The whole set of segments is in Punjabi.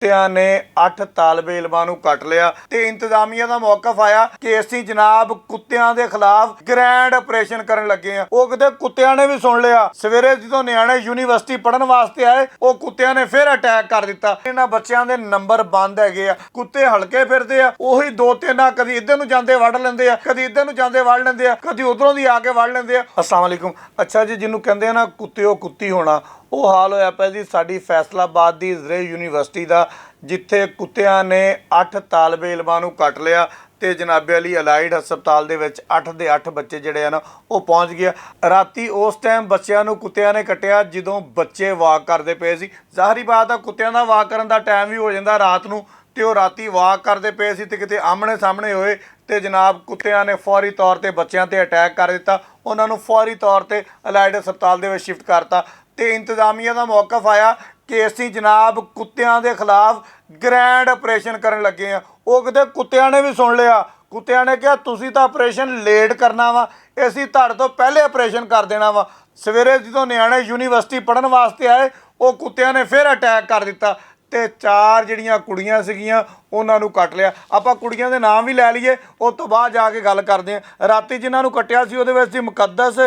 ਕੁੱਤਿਆਂ ਨੇ 8 ਤਾਲਬੇ ਇਲਮਾਂ ਨੂੰ ਕੱਟ ਲਿਆ ਤੇ ਇੰਤਜ਼ਾਮੀਆ ਦਾ ਮੌਕਫ ਆਇਆ ਕਿ ਅਸੀਂ ਜਨਾਬ ਕੁੱਤਿਆਂ ਦੇ ਖਿਲਾਫ ਗ੍ਰੈਂਡ ਆਪਰੇਸ਼ਨ ਕਰਨ ਲੱਗੇ ਆ। ਉਹ ਕਿਤੇ ਕੁੱਤਿਆਂ ਨੇ ਵੀ ਸੁਣ ਲਿਆ। ਸਵੇਰੇ ਜਦੋਂ ਨਿਆਣੇ ਯੂਨੀਵਰਸਿਟੀ ਪੜਨ ਵਾਸਤੇ ਆਏ ਉਹ ਕੁੱਤਿਆਂ ਨੇ ਫਿਰ ਅਟੈਕ ਕਰ ਦਿੱਤਾ। ਇਹਨਾਂ ਬੱਚਿਆਂ ਦੇ ਨੰਬਰ ਬੰਦ ਹੈਗੇ ਆ, ਕੁੱਤੇ ਹਲਕੇ ਫਿਰਦੇ ਆ, ਉਹੀ ਦੋ ਤਿੰਨ ਆ, ਕਦੀ ਇੱਧਰ ਨੂੰ ਜਾਂਦੇ ਵੜ ਲੈਂਦੇ ਆ, ਕਦੀ ਇੱਧਰ ਨੂੰ ਜਾਂਦੇ ਵੜ ਲੈਂਦੇ ਆ, ਕਦੀ ਉਧਰੋਂ ਦੀ ਆ ਕੇ ਵੜ ਲੈਂਦੇ ਆ। अस्सलाम वालेकुम। अच्छा जी, ਜਿਹਨੂੰ ਕਹਿੰਦੇ ਆ ਨਾ ਕੁੱਤਿਓ ਕੁੱਤੀ ਹੋਣਾ, ਉਹ ਹਾਲ ਹੋਇਆ ਪਿਆ ਜੀ ਸਾਡੀ ਫੈਸਲਾਬਾਦ ਦੀ ਜ਼ਰੇ ਯੂਨੀਵਰਸਿਟੀ ਦਾ, ਜਿੱਥੇ ਕੁੱਤਿਆਂ ਨੇ 8 ਤਾਲਬੇ ਇਲਮਾਂ ਨੂੰ ਕੱਟ ਲਿਆ ਤੇ ਜਨਾਬੇ ਅਲੀ ਅਲਾਈਡ ਹਸਪਤਾਲ ਦੇ ਵਿੱਚ 8 ਦੇ 8 ਬੱਚੇ ਜਿਹੜੇ ਆ ਨਾ ਉਹ ਪਹੁੰਚ ਗਿਆ। ਰਾਤੀ ਉਸ ਟਾਈਮ ਬੱਚਿਆਂ ਨੂੰ ਕੁੱਤਿਆਂ ਨੇ ਕੱਟਿਆ ਜਦੋਂ ਬੱਚੇ ਵਾਕ ਕਰਦੇ ਪਏ ਸੀ। ਜ਼ਾਹਰੀ ਬਾਤ ਆ ਕੁੱਤਿਆਂ ਦਾ ਵਾਕ ਕਰਨ ਦਾ ਟਾਈਮ ਵੀ ਹੋ ਜਾਂਦਾ ਰਾਤ ਨੂੰ, ਤੇ ਉਹ ਰਾਤੀ ਵਾਕ ਕਰਦੇ ਪਏ ਸੀ ਤੇ ਕਿਤੇ ਆਮਣੇ ਸਾਹਮਣੇ ਹੋਏ ਤੇ ਜਨਾਬ ਕੁੱਤਿਆਂ ਨੇ ਫੌਰੀ ਤੌਰ ਤੇ ਬੱਚਿਆਂ ਤੇ ਅਟੈਕ ਕਰ ਦਿੱਤਾ। ਉਹਨਾਂ ਨੂੰ ਫੌਰੀ ਤੌਰ ਤੇ ਅਲਾਈਡ ਹਸਪਤਾਲ ਦੇ ਵਿੱਚ ਸ਼ਿਫਟ ਕਰਤਾ ਤੇ ਇੰਤਜ਼ਾਮੀਆ ਦਾ ਮੌਕਫ ਆਇਆ ਕਿ ਅਸੀਂ ਜਨਾਬ ਕੁੱਤਿਆਂ ਦੇ ਖਿਲਾਫ ਗ੍ਰੈਂਡ ਆਪਰੇਸ਼ਨ ਕਰਨ ਲੱਗੇ ਆ। ਉਹ ਕਿਤੇ ਕੁੱਤਿਆਂ ਨੇ ਵੀ ਸੁਣ ਲਿਆ। ਕੁੱਤਿਆਂ ਨੇ ਕਿਹਾ ਤੁਸੀਂ ਤਾਂ ਆਪਰੇਸ਼ਨ ਲੇਟ ਕਰਨਾ ਵਾ, ਅਸੀਂ ਤੁਹਾਡੇ ਤੋਂ ਪਹਿਲੇ ਆਪਰੇਸ਼ਨ ਕਰ ਦੇਣਾ ਵਾ। ਸਵੇਰੇ ਜਦੋਂ ਨਿਆਣੇ ਯੂਨੀਵਰਸਿਟੀ ਪੜਨ ਵਾਸਤੇ ਆਏ ਉਹ ਕੁੱਤਿਆਂ ਨੇ ਫਿਰ ਅਟੈਕ ਕਰ ਦਿੱਤਾ ਤੇ 4 ਜਿਹੜੀਆਂ ਕੁੜੀਆਂ ਸੀਗੀਆਂ ਉਹਨਾਂ ਨੂੰ ਕੱਟ ਲਿਆ। ਆਪਾਂ ਕੁੜੀਆਂ ਦੇ ਨਾਮ ਵੀ ਲੈ ਲਈਏ, ਉਸ ਤੋਂ ਬਾਅਦ ਜਾ ਕੇ ਗੱਲ ਕਰਦੇ ਹਾਂ। ਰਾਤੀ ਜਿਨ੍ਹਾਂ ਨੂੰ ਕੱਟਿਆ ਸੀ ਉਹਦੇ ਵਿੱਚ ਸੀ ਮੁਕੱਦਸ,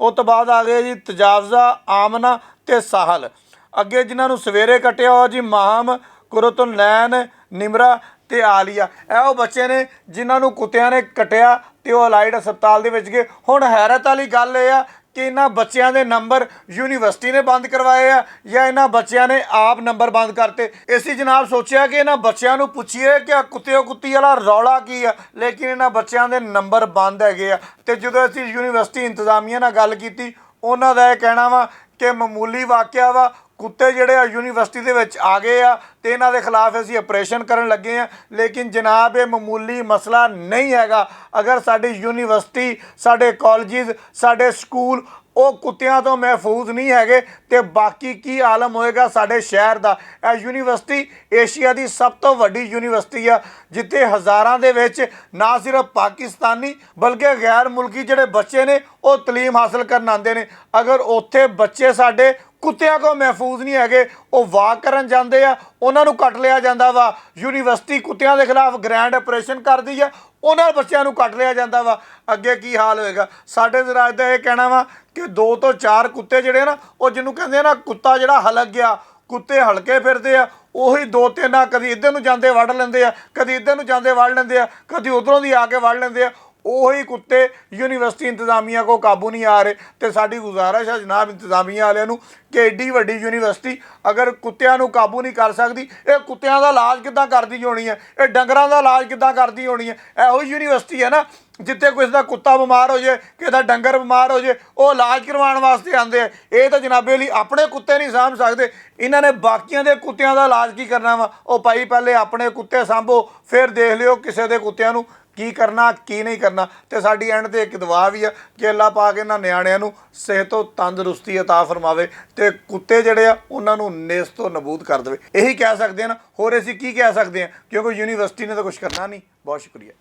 ਉਸ ਤੋਂ ਬਾਅਦ ਆ ਗਏ ਜੀ ਤਜਾਵਜ਼ਾ, ਆਮਨਾ ਤੇ ਸਾਹਿਲ। ਅੱਗੇ ਜਿਨ੍ਹਾਂ ਨੂੰ ਸਵੇਰੇ ਕੱਟਿਆ ਉਹ ਜੀ ਮਾਹਮ, ਕੁਰਤੁਨੈਨ, ਨਿਮਰਾ ਤੇ ਆਲੀਆ। ਇਹ ਉਹ ਬੱਚੇ ਨੇ ਜਿਨ੍ਹਾਂ ਨੂੰ ਕੁੱਤਿਆਂ ਨੇ ਕੱਟਿਆ ਤੇ ਉਹ ਅਲਾਈਡ ਹਸਪਤਾਲ ਦੇ ਵਿੱਚ ਗਏ। ਹੁਣ ਹੈਰਤ ਵਾਲੀ ਗੱਲ ਇਹ ਆ ਕਿ ਇਹਨਾਂ ਬੱਚਿਆਂ ਦੇ ਨੰਬਰ ਯੂਨੀਵਰਸਿਟੀ ਨੇ ਬੰਦ ਕਰਵਾਏ ਆ ਜਾਂ ਇਹਨਾਂ ਬੱਚਿਆਂ ਨੇ ਆਪ ਨੰਬਰ ਬੰਦ ਕਰਤੇ। ਅਸੀਂ ਜਨਾਬ ਸੋਚਿਆ ਕਿ ਇਹਨਾਂ ਬੱਚਿਆਂ ਨੂੰ ਪੁੱਛੀਏ ਕਿ ਕੁੱਤਿਓ ਕੁੱਤੀ ਵਾਲਾ ਰੌਲਾ ਕੀ ਆ, ਲੇਕਿਨ ਇਹਨਾਂ ਬੱਚਿਆਂ ਦੇ ਨੰਬਰ ਬੰਦ ਹੈਗੇ ਆ। ਤੇ ਜਦੋਂ ਅਸੀਂ ਯੂਨੀਵਰਸਿਟੀ ਇੰਤਜ਼ਾਮੀਆ ਨਾਲ ਗੱਲ ਕੀਤੀ, ਉਹਨਾਂ ਦਾ ਇਹ ਕਹਿਣਾ ਵਾ ਕਿ ਮਾਮੂਲੀ ਵਾਕਿਆ ਵਾ, ਕੁੱਤੇ ਜਿਹੜੇ ਆ ਯੂਨੀਵਰਸਿਟੀ ਦੇ ਵਿੱਚ ਆ ਗਏ ਆ ਤੇ ਇਹਨਾਂ ਦੇ ਖਿਲਾਫ ਅਸੀਂ ਆਪਰੇਸ਼ਨ ਕਰਨ ਲੱਗੇ ਆ। ਲੇਕਿਨ ਜਨਾਬ ਇਹ ਮਾਮੂਲੀ ਮਸਲਾ ਨਹੀਂ ਹੈਗਾ। ਅਗਰ ਸਾਡੀ ਯੂਨੀਵਰਸਿਟੀ, ਸਾਡੇ ਕਾਲਜਿਸ, ਸਾਡੇ ਸਕੂਲ ਉਹ ਕੁੱਤਿਆਂ ਤੋਂ ਮਹਿਫੂਜ਼ ਨਹੀਂ ਹੈਗੇ ਤੇ ਬਾਕੀ ਕੀ ਆਲਮ ਹੋਏਗਾ ਸਾਡੇ ਸ਼ਹਿਰ ਦਾ। ਇਹ ਯੂਨੀਵਰਸਿਟੀ ਏਸ਼ੀਆ ਦੀ ਸਭ ਤੋਂ ਵੱਡੀ ਯੂਨੀਵਰਸਿਟੀ ਆ, ਜਿੱਥੇ ਹਜ਼ਾਰਾਂ ਦੇ ਵਿੱਚ ਨਾ ਸਿਰਫ ਪਾਕਿਸਤਾਨੀ ਬਲਕਿ ਗੈਰ ਮੁਲਕੀ ਜਿਹੜੇ ਬੱਚੇ ਨੇ ਉਹ ਤਾਲੀਮ ਹਾਸਲ ਕਰਨ ਆਉਂਦੇ ਨੇ। ਅਗਰ ਉੱਥੇ ਬੱਚੇ ਸਾਡੇ ਕੁੱਤਿਆਂ ਕੋਲ ਮਹਿਫੂਜ਼ ਨਹੀਂ ਹੈਗੇ, ਉਹ ਵਾਕ ਕਰਨ ਜਾਂਦੇ ਆ, ਉਹਨਾਂ ਨੂੰ ਕੱਟ ਲਿਆ ਜਾਂਦਾ ਵਾ। ਯੂਨੀਵਰਸਿਟੀ ਕੁੱਤਿਆਂ ਦੇ ਖਿਲਾਫ ਗ੍ਰੈਂਡ ਆਪਰੇਸ਼ਨ ਕਰਦੀ ਆ, ਉਹਨਾਂ ਬੱਚਿਆਂ ਨੂੰ ਕੱਟ ਲਿਆ ਜਾਂਦਾ ਵਾ। ਅੱਗੇ ਕੀ ਹਾਲ ਹੋਏਗਾ। ਸਾਡੇ ਜ਼ਰਾਇਤ ਦਾ ਇਹ ਕਹਿਣਾ ਵਾ ਕਿ 2 ਤੋਂ 4 ਕੁੱਤੇ ਜਿਹੜੇ ਨਾ ਉਹ ਜਿਹਨੂੰ ਕਹਿੰਦੇ ਆ ਨਾ ਕੁੱਤਾ ਜਿਹੜਾ ਹਲਕ ਗਿਆ, ਕੁੱਤੇ ਹਲਕੇ ਫਿਰਦੇ ਆ, ਉਹੀ 2-3 ਆ, ਕਦੀ ਇੱਧਰ ਨੂੰ ਜਾਂਦੇ ਵੜ ਲੈਂਦੇ ਆ, ਕਦੀ ਇੱਧਰ ਨੂੰ ਜਾਂਦੇ ਵੜ ਲੈਂਦੇ ਆ, ਕਦੀ ਉਧਰੋਂ ਦੀ ਆ ਕੇ ਵੜ ਲੈਂਦੇ ਆ। ਉਹੀ ਕੁੱਤੇ ਯੂਨੀਵਰਸਿਟੀ ਇੰਤਜ਼ਾਮੀਆ ਕੋ ਕਾਬੂ ਨਹੀਂ ਆ ਰਹੇ। ਤੇ ਸਾਡੀ ਗੁਜ਼ਾਰਿਸ਼ ਹੈ ਜਨਾਬ ਇੰਤਜ਼ਾਮੀਆ ਵਾਲਿਆਂ ਨੂੰ ਕਿ ਏਡੀ ਵੱਡੀ ਯੂਨੀਵਰਸਿਟੀ ਅਗਰ ਕੁੱਤਿਆਂ ਨੂੰ ਕਾਬੂ ਨਹੀਂ ਕਰ ਸਕਦੀ, ਇਹ ਕੁੱਤਿਆਂ ਦਾ ਇਲਾਜ ਕਿੱਦਾਂ ਕਰਦੀ ਹੋਣੀ ਹੈ, ਇਹ ਡੰਗਰਾਂ ਦਾ ਇਲਾਜ ਕਿੱਦਾਂ ਕਰਦੀ ਹੋਣੀ ਹੈ। ਇਹੋ ਯੂਨੀਵਰਸਿਟੀ ਹੈ ਨਾ ਜਿੱਥੇ ਕਿਸੇ ਦਾ ਕੁੱਤਾ ਬਿਮਾਰ ਹੋ ਜਾਏ, ਕਿਸੇ ਦਾ ਡੰਗਰ ਬਿਮਾਰ ਹੋ ਜਾਏ, ਉਹ ਇਲਾਜ ਕਰਵਾਉਣ ਵਾਸਤੇ ਆਉਂਦੇ ਆ। ਇਹ ਤਾਂ ਜਨਾਬੇ ਲਈ ਆਪਣੇ ਕੁੱਤੇ ਨਹੀਂ ਸਾਂਭ ਸਕਦੇ, ਇਹਨਾਂ ਨੇ ਬਾਕੀਆਂ ਦੇ ਕੁੱਤਿਆਂ ਦਾ ਇਲਾਜ ਕੀ ਕਰਨਾ ਵਾ। ਉਹ ਭਾਈ ਪਹਿਲੇ ਆਪਣੇ ਕੁੱਤੇ ਸਾਂਭੋ, ਫਿਰ ਦੇਖ ਲਿਓ ਕਿਸੇ ਦੇ ਕੁੱਤਿਆਂ ਨੂੰ ਕੀ ਕਰਨਾ ਕੀ ਨਹੀਂ ਕਰਨਾ। ਤੇ ਸਾਡੀ ਐਂਡ ਤੇ ਇੱਕ ਦੁਆ ਵੀ ਆ ਕਿ ਅੱਲਾਹ ਪਾਕ ਇਹਨਾਂ ਨਿਆਣਿਆਂ ਨੂੰ ਸਿਹਤ ਤੋਂ ਤੰਦਰੁਸਤੀ ਅਤਾ ਫਰਮਾਵੇ ਤੇ ਕੁੱਤੇ ਜਿਹੜੇ ਆ ਉਹਨਾਂ ਨੂੰ ਨੇਸ ਤੋਂ ਨਬੂਦ ਕਰ ਦੇਵੇ। ਇਹੀ ਕਹਿ ਸਕਦੇ ਆ ਨਾ, ਹੋਰ ਅਸੀਂ ਕੀ ਕਹਿ ਸਕਦੇ ਆ, ਕਿਉਂਕਿ ਯੂਨੀਵਰਸਿਟੀ ਨੇ ਤਾਂ ਕੁਝ ਕਰਨਾ ਨਹੀਂ। ਬਹੁਤ ਸ਼ੁਕਰੀਆ।